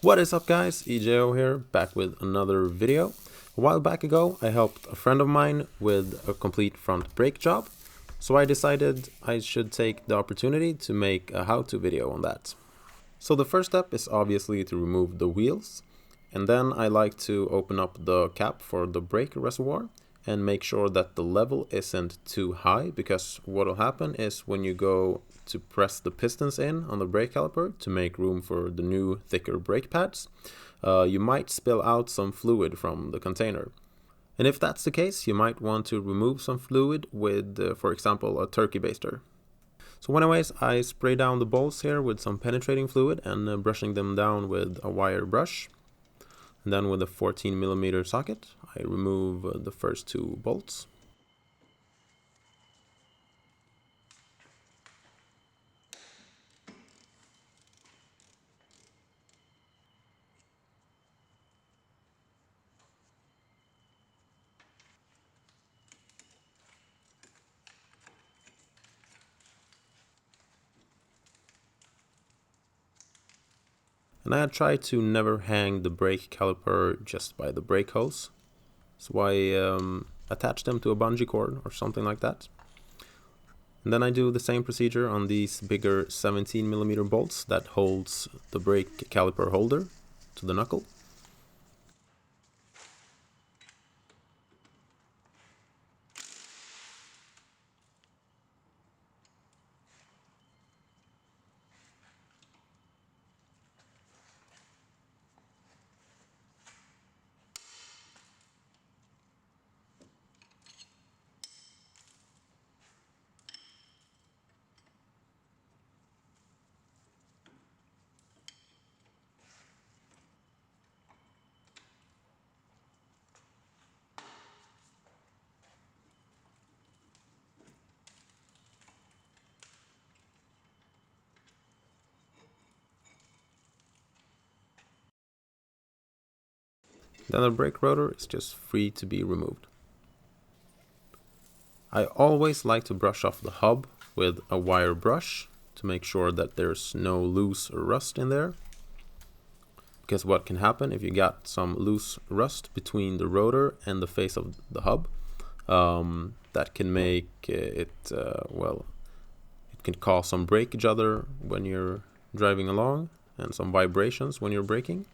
What is up guys, EJO here, back with another video. A while back ago I helped a friend of mine with a complete front brake job, so I decided I should take the opportunity to make a how-to video on that. So the first step is obviously to remove the wheels, and then I like to open up the cap for the brake reservoir and make sure that the level isn't too high, because what will happen is when you go to press the pistons in on the brake caliper to make room for the new thicker brake pads, you might spill out some fluid from the container. And if that's the case, you might want to remove some fluid with, for example, a turkey baster. So anyways, I spray down the bolts here with some penetrating fluid and brushing them down with a wire brush. And then with a 14mm socket, I remove the first two bolts. And I try to never hang the brake caliper just by the brake hose. So I attach them to a bungee cord or something like that. And then I do the same procedure on these bigger 17mm bolts that holds the brake caliper holder to the knuckle. Then the brake rotor is just free to be removed. I always like to brush off the hub with a wire brush to make sure that there's no loose rust in there. Because what can happen if you got some loose rust between the rotor and the face of the hub, that can make it can cause some brake judder when you're driving along and some vibrations when you're braking.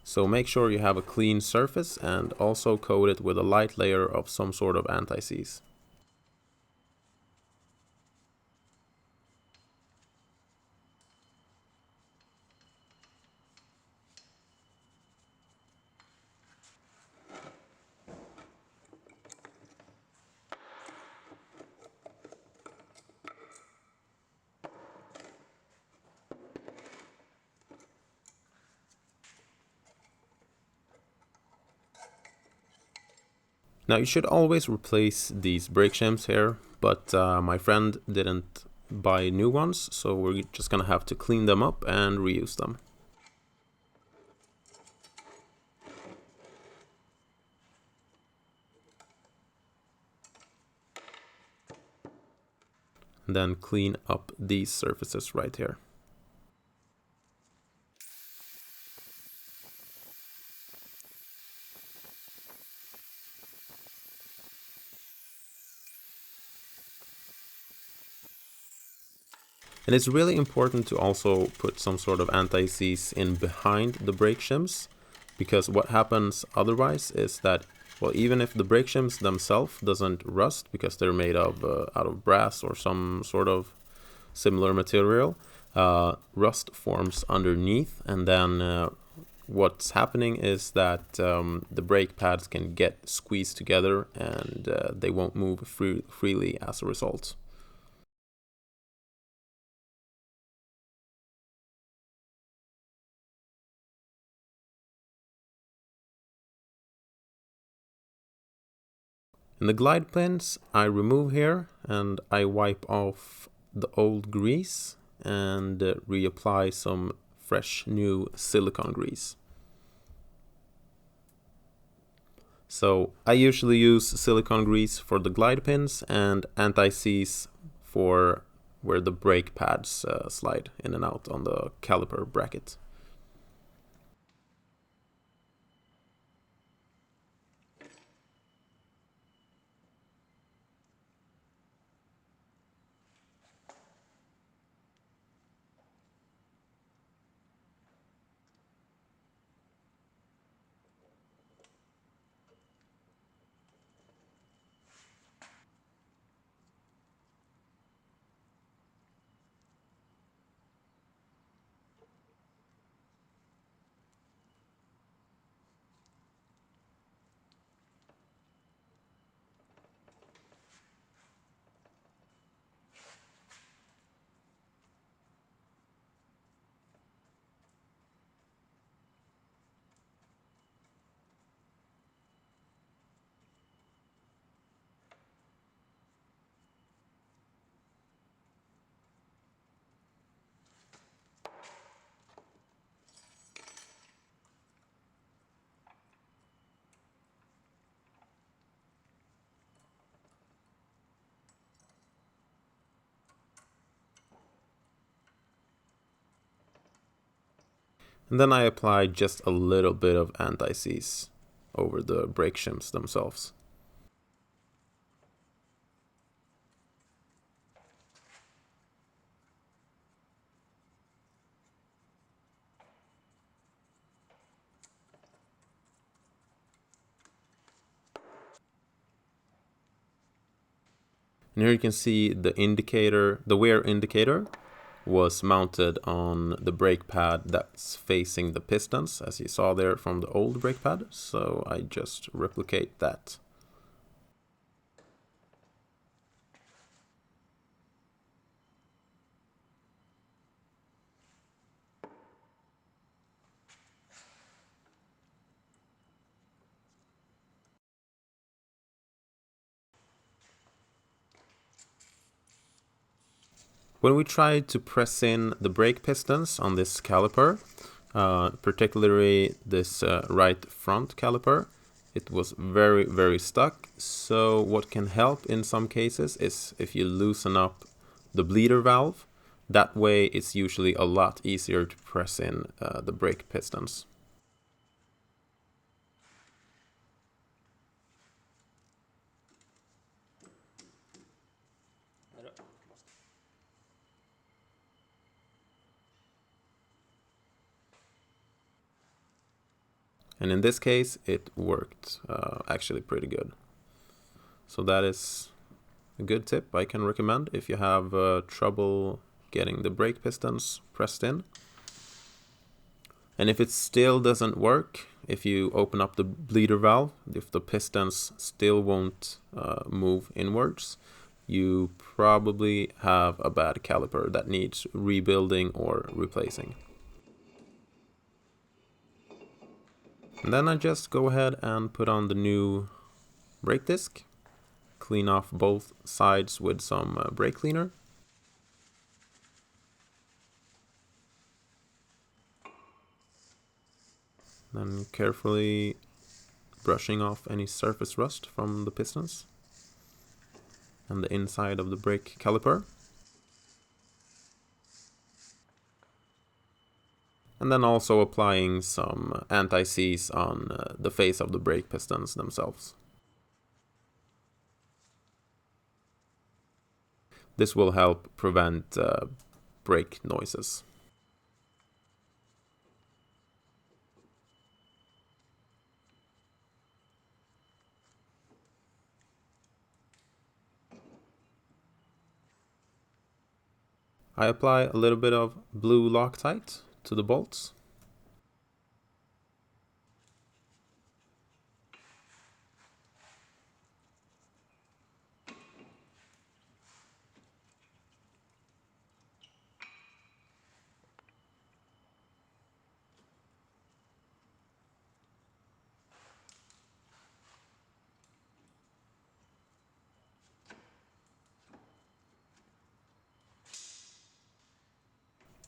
So make sure you have a clean surface and also coat it with a light layer of some sort of anti-seize. Now you should always replace these brake shims here, but my friend didn't buy new ones, so we're just gonna have to clean them up and reuse them. And then clean up these surfaces right here. And it's really important to also put some sort of anti-seize in behind the brake shims, because what happens otherwise is that, well, even if the brake shims themselves doesn't rust because they're made of out of brass or some sort of similar material, rust forms underneath, and then what's happening is that the brake pads can get squeezed together and they won't move freely as a result. And the glide pins I remove here, and I wipe off the old grease and reapply some fresh new silicone grease. So I usually use silicone grease for the glide pins and anti-seize for where the brake pads slide in and out on the caliper bracket. And then I applied just a little bit of anti-seize over the brake shims themselves. And here you can see the indicator, the wear indicator was mounted on the brake pad that's facing the pistons, as you saw there from the old brake pad. So I just replicate that. When we tried to press in the brake pistons on this caliper, particularly this right front caliper, it was very stuck. So what can help in some cases is if you loosen up the bleeder valve. That way it's usually a lot easier to press in the brake pistons. And in this case, it worked actually pretty good. So that is a good tip I can recommend if you have trouble getting the brake pistons pressed in. And if it still doesn't work, if you open up the bleeder valve, if the pistons still won't move inwards, you probably have a bad caliper that needs rebuilding or replacing. And then I just go ahead and put on the new brake disc, clean off both sides with some brake cleaner. Then carefully brushing off any surface rust from the pistons and the inside of the brake caliper. And then also applying some anti-seize on the face of the brake pistons themselves. This will help prevent brake noises. I apply a little bit of blue Loctite to the bolts.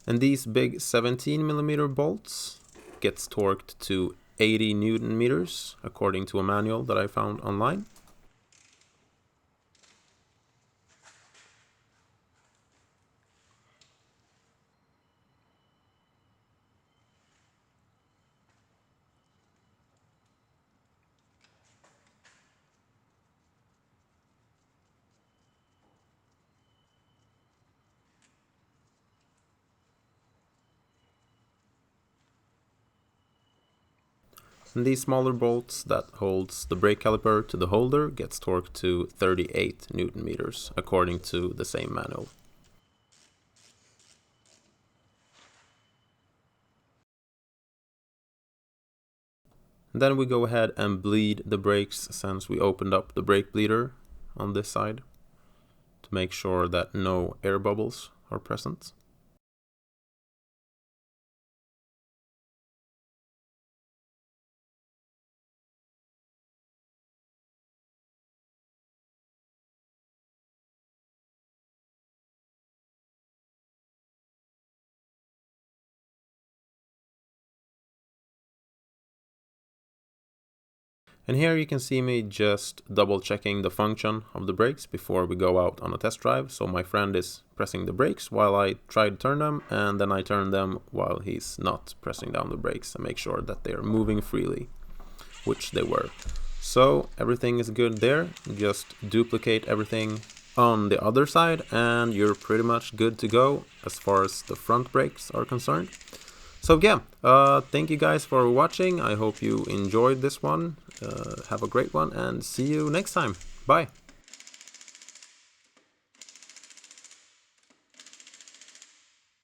And these big 17mm bolts gets torqued to 80 Newton meters according to a manual that I found online. And these smaller bolts that holds the brake caliper to the holder gets torqued to 38 Newton meters according to the same manual. And then we go ahead and bleed the brakes since we opened up the brake bleeder on this side to make sure that no air bubbles are present. And here you can see me just double checking the function of the brakes before we go out on a test drive. So my friend is pressing the brakes while I try to turn them, and then I turn them while he's not pressing down the brakes and make sure that they are moving freely, which they were. So everything is good there. Just duplicate everything on the other side and you're pretty much good to go as far as the front brakes are concerned. So yeah, thank you guys for watching. I hope you enjoyed this one. Have a great one and see you next time. Bye.